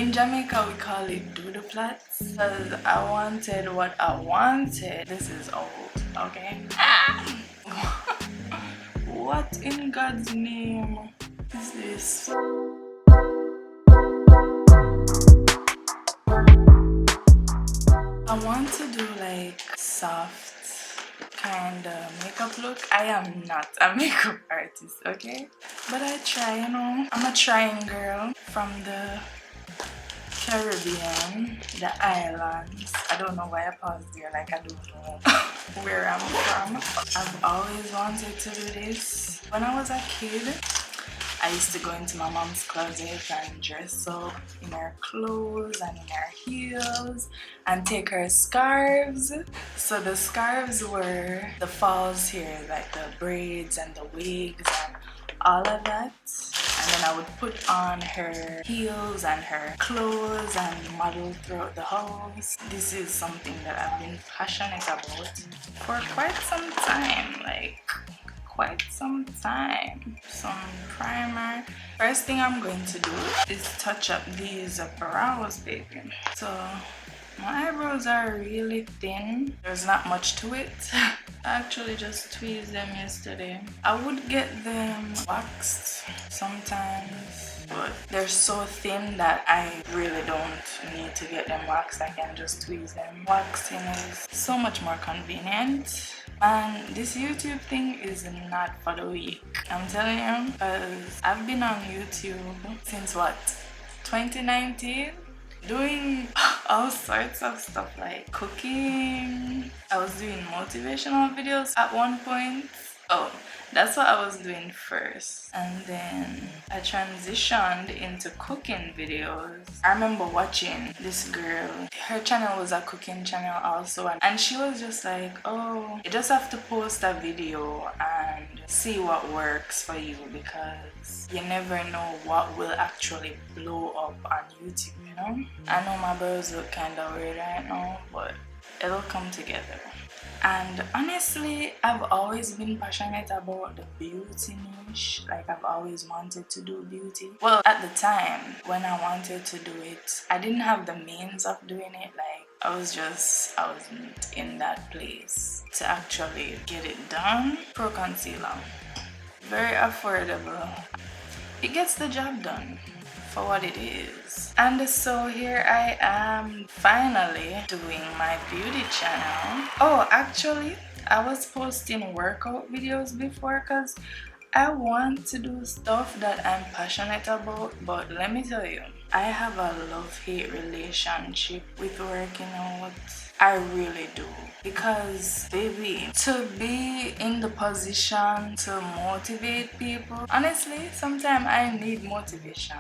In Jamaica we call it doodle-plats because I wanted what I wanted. This is old, okay? What in God's name is this? I want to do like soft kind of makeup look. I am not a makeup artist, okay? But I try, you know. I'm a trying girl from the Caribbean, the islands. I don't know why I paused there, like I don't know where I'm from. I've always wanted to do this. When I was a kid, I used to go into my mom's closet and dress up in her clothes and in her heels and take her scarves. So the scarves were the falls here, like the braids and the wigs and all of that. And then I would put on her heels and her clothes and model throughout the house. This is something that I've been passionate about for quite some time, like quite some time. Some primer. First thing I'm going to do is touch up these brows, baby. So my eyebrows are really thin. There's not much to it. I actually just tweezed them yesterday. I would get them waxed sometimes, but they're so thin that I really don't need to get them waxed. I can just tweeze them. Waxing is so much more convenient. And this YouTube thing is not for the weak. I'm telling you, because I've been on YouTube since what? 2019? Doing all sorts of stuff like cooking. I was doing motivational videos at one point. Oh, that's what I was doing first, and then I transitioned into cooking videos. I remember watching this girl. Her channel was a cooking channel also, and she was just like, oh, you just have to post a video and see what works for you, because you never know what will actually blow up on YouTube, you know? I know my brows look kind of weird right now, but it'll come together. And honestly, I've always been passionate about the beauty niche. Like, I've always wanted to do beauty. Well, at the time when I wanted to do it, I didn't have the means of doing it. Like, I wasn't in that place to actually get it done. Pro concealer, very affordable. It gets the job done for what it is. And so here I am finally doing my beauty channel. Oh, actually I was posting workout videos before because I want to do stuff that I'm passionate about, but let me tell you, I have a love-hate relationship with working out. I really do, because baby, to be in the position to motivate people, honestly sometimes I need motivation.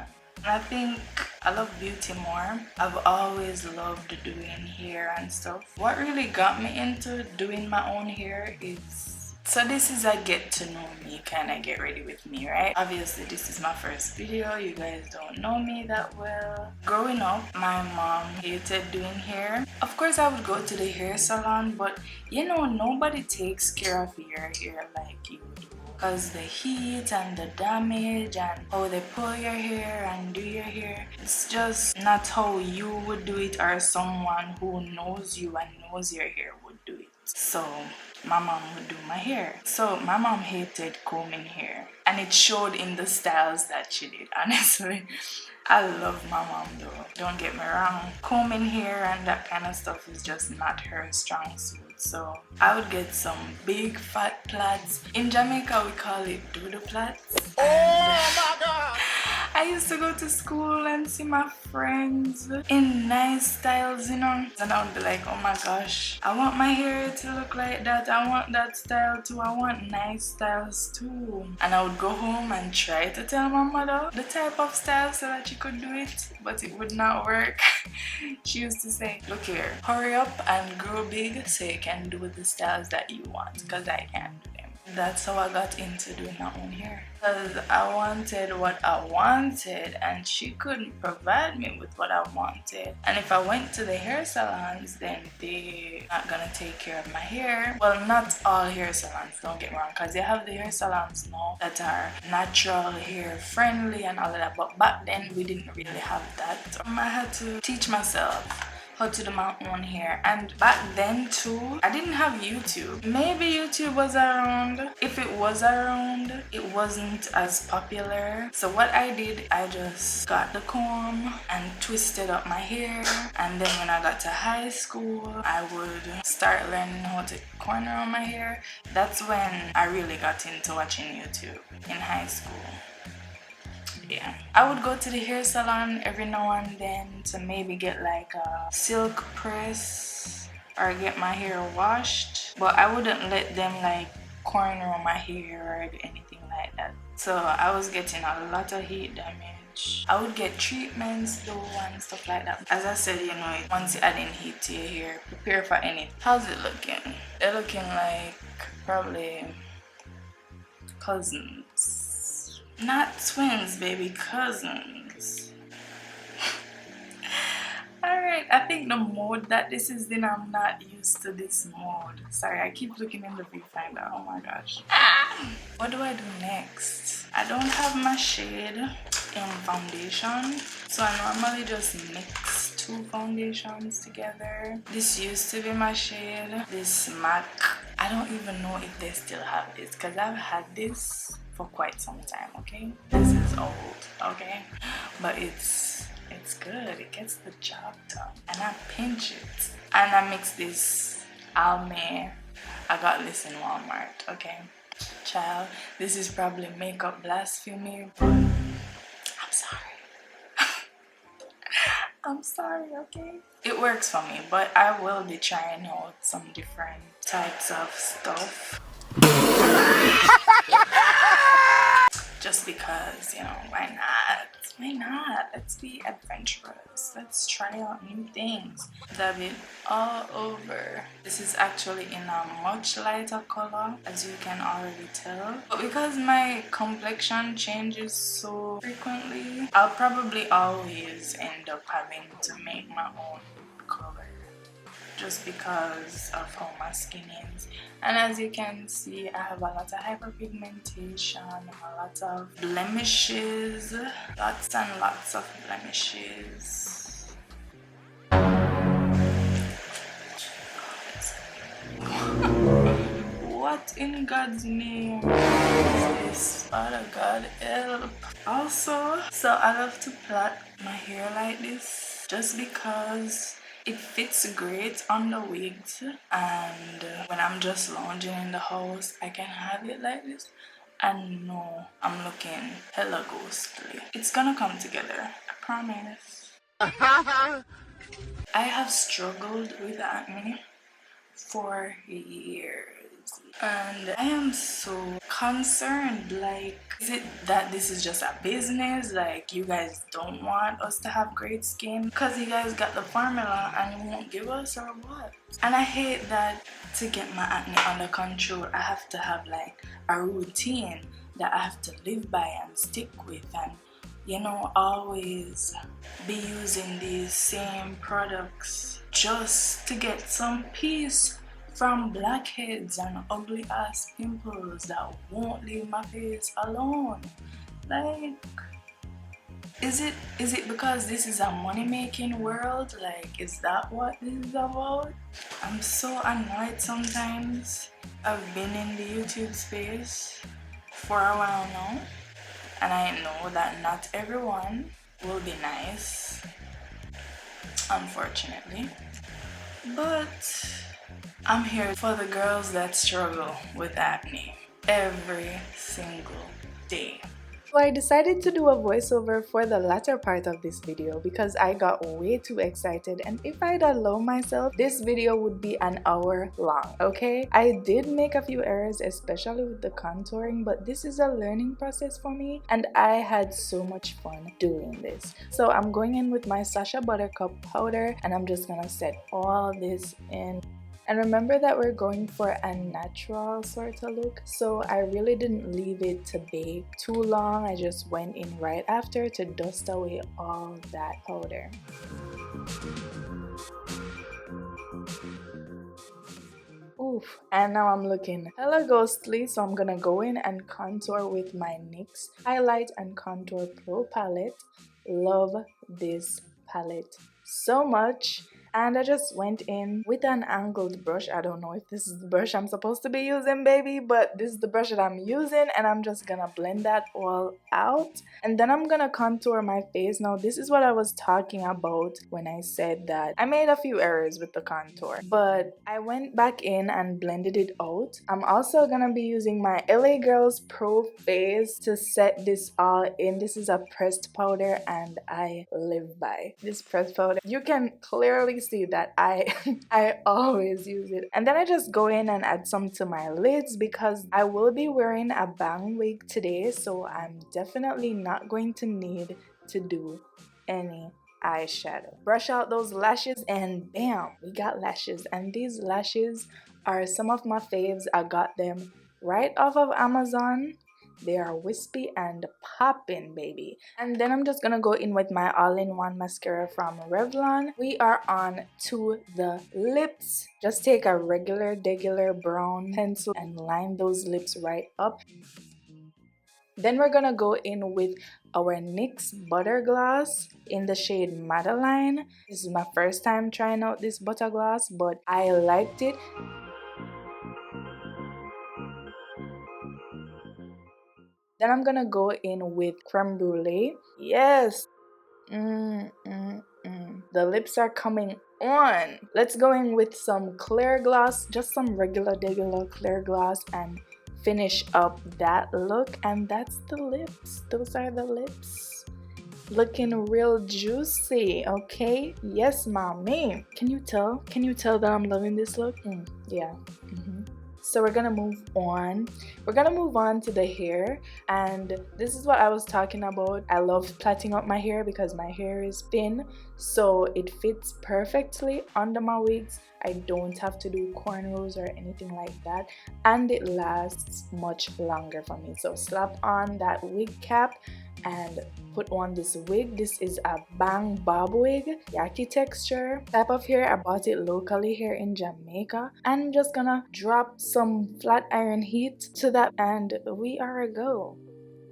I think I love beauty more. I've always loved doing hair and stuff. What really got me into doing my own hair is, so this is a get to know me, kind of get ready with me, right? Obviously this is my first video. You guys don't know me that well. Growing up, my mom hated doing hair. Of course I would go to the hair salon, but you know, nobody takes care of your hair like you do. Because the heat and the damage and how they pull your hair and do your hair, it's just not how you would do it, or someone who knows you and knows your hair would do it. So my mom would do my hair. So my mom hated combing hair, and it showed in the styles that she did. Honestly, I love my mom though, don't get me wrong. Combing hair and that kind of stuff is just not her strong suit. So I would get some big fat plaits. In Jamaica we call it doodle plaits. Oh my god! I used to go to school and see my friends in nice styles, you know, and I would be like, oh my gosh, I want my hair to look like that. I want that style too. I want nice styles too. And I would go home and try to tell my mother the type of style so that she could do it, but it would not work. She used to say, look here, hurry up and grow big so you can do the styles that you want, because I can't do them. That's how I got into doing my own hair, because I wanted what I wanted and she couldn't provide me with what I wanted. And if I went to the hair salons, then they're not gonna take care of my hair. Well, not all hair salons, don't get me wrong, because they have the hair salons now that are natural hair friendly and all of that, but back then we didn't really have that. I had to teach myself how to do my own hair. And back then too, I didn't have YouTube. Maybe YouTube was around. If it was around, it wasn't as popular. So what I did, I just got the comb and twisted up my hair. And then when I got to high school, I would start learning how to corner on my hair. That's when I really got into watching YouTube, in high school. Yeah, I would go to the hair salon every now and then to maybe get like a silk press or get my hair washed, but I wouldn't let them like corner on my hair or do anything like that. So I was getting a lot of heat damage. I would get treatments though and stuff like that. As I said, you know, once you add in heat to your hair, prepare for anything. How's it looking? They're looking like probably cousins. Not twins, baby, cousins. Alright, I think the mode that this is in, I'm not used to this mode. Sorry, I keep looking in the viewfinder. Oh my gosh. What do I do next? I don't have my shade in foundation, so I normally just mix two foundations together. This used to be my shade. This MAC, I don't even know if they still have this, because I've had this for quite some time, okay? This is old, okay? But it's good. It gets the job done. And I pinch it. And I mix this Almay. I got this in Walmart, okay? Child, this is probably makeup blasphemy, but I'm sorry. I'm sorry, okay? It works for me, but I will be trying out some different types of stuff. Just because, you know, why not? Why not? Let's be adventurous. Let's try out new things. Dab it all over. This is actually in a much lighter color, as you can already tell. But because my complexion changes so frequently, I'll probably always end up having to make my own color, just because of how my skin is. And as you can see, I have a lot of hyperpigmentation, a lot of blemishes, lots and lots of blemishes. What in God's name is this? Father God, help. Also, so I love to plait my hair like this just because it fits great on the wigs, and when I'm just lounging in the house, I can have it like this and know I'm looking hella ghostly. It's gonna come together, I promise. I have struggled with acne for years, and I am so concerned. Like, is it that this is just a business? Like, you guys don't want us to have great skin because you guys got the formula and you won't give us, or what? And I hate that to get my acne under control, I have to have like a routine that I have to live by and stick with, and you know, always be using these same products just to get some peace from blackheads and ugly ass pimples that won't leave my face alone. Like, is it because this is a money-making world? Like, is that what this is about? I'm so annoyed sometimes. I've been in the YouTube space for a while now, and I know that not everyone will be nice, unfortunately, but I'm here for the girls that struggle with acne every single day. So I decided to do a voiceover for the latter part of this video because I got way too excited, and if I'd allow myself, this video would be an hour long, okay? I did make a few errors, especially with the contouring, but this is a learning process for me and I had so much fun doing this. So I'm going in with my Sacha Buttercup powder and I'm just gonna set all this in. And remember that we're going for a natural sort of look, so I really didn't leave it to bake too long. I just went in right after to dust away all that powder. Oof, and now I'm looking hella ghostly, so I'm gonna go in and contour with my NYX Highlight and Contour Pro palette. Love this palette so much. And I just went in with an angled brush. I don't know if this is the brush I'm supposed to be using, baby, but this is the brush that I'm using, and I'm just gonna blend that all out. And then I'm gonna contour my face. Now, this is what I was talking about when I said that I made a few errors with the contour, but I went back in and blended it out. I'm also gonna be using my LA Girls Pro Face to set this all in. This is a pressed powder, and I live by this pressed powder. You can clearly see that I I always use it. And then I just go in and add some to my lids because I will be wearing a bang wig today, so I'm definitely not going to need to do any eyeshadow. Brush out those lashes and bam, we got lashes. And these lashes are some of my faves. I got them right off of Amazon. They are wispy and popping, baby. And then I'm just gonna go in with my all-in-one mascara from Revlon. We are on to the lips. Just take a regular brown pencil and line those lips right up. Then we're gonna go in with our NYX Butter Gloss in the shade Madeline. This is my first time trying out this butter gloss, but I liked it. Then I'm gonna go in with Creme Brûlée. Yes! The lips are coming on. Let's go in with some clear gloss, just some regular clear gloss, and finish up that look. And that's the lips. Those are the lips. Looking real juicy, okay? Yes, mommy. Can you tell? Can you tell that I'm loving this look? Yeah. So we're gonna move on. We're gonna move on to the hair, and this is what I was talking about. I love plaiting up my hair because my hair is thin, so it fits perfectly under my wigs. I don't have to do cornrows or anything like that, and it lasts much longer for me. So slap on that wig cap and put on this wig. This is a Bang Bob wig, yaki texture type of hair. I bought it locally here in Jamaica. I'm just gonna drop some flat iron heat to that, and we are a go.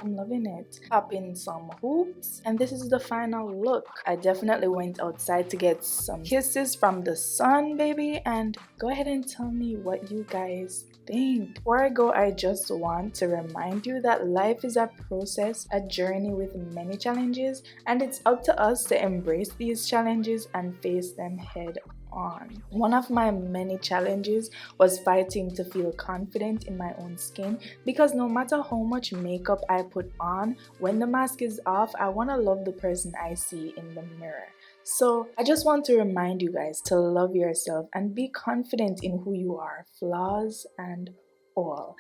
I'm loving it. Pop in some hoops, and this is the final look. I definitely went outside to get some kisses from the sun, baby, and go ahead and tell me what you guys think. Before I go, I just want to remind you that life is a process, a journey with many challenges, and it's up to us to embrace these challenges and face them head on. One of my many challenges was fighting to feel confident in my own skin, because no matter how much makeup I put on, when the mask is off, I want to love the person I see in the mirror. So I just want to remind you guys to love yourself and be confident in who you are, flaws and all.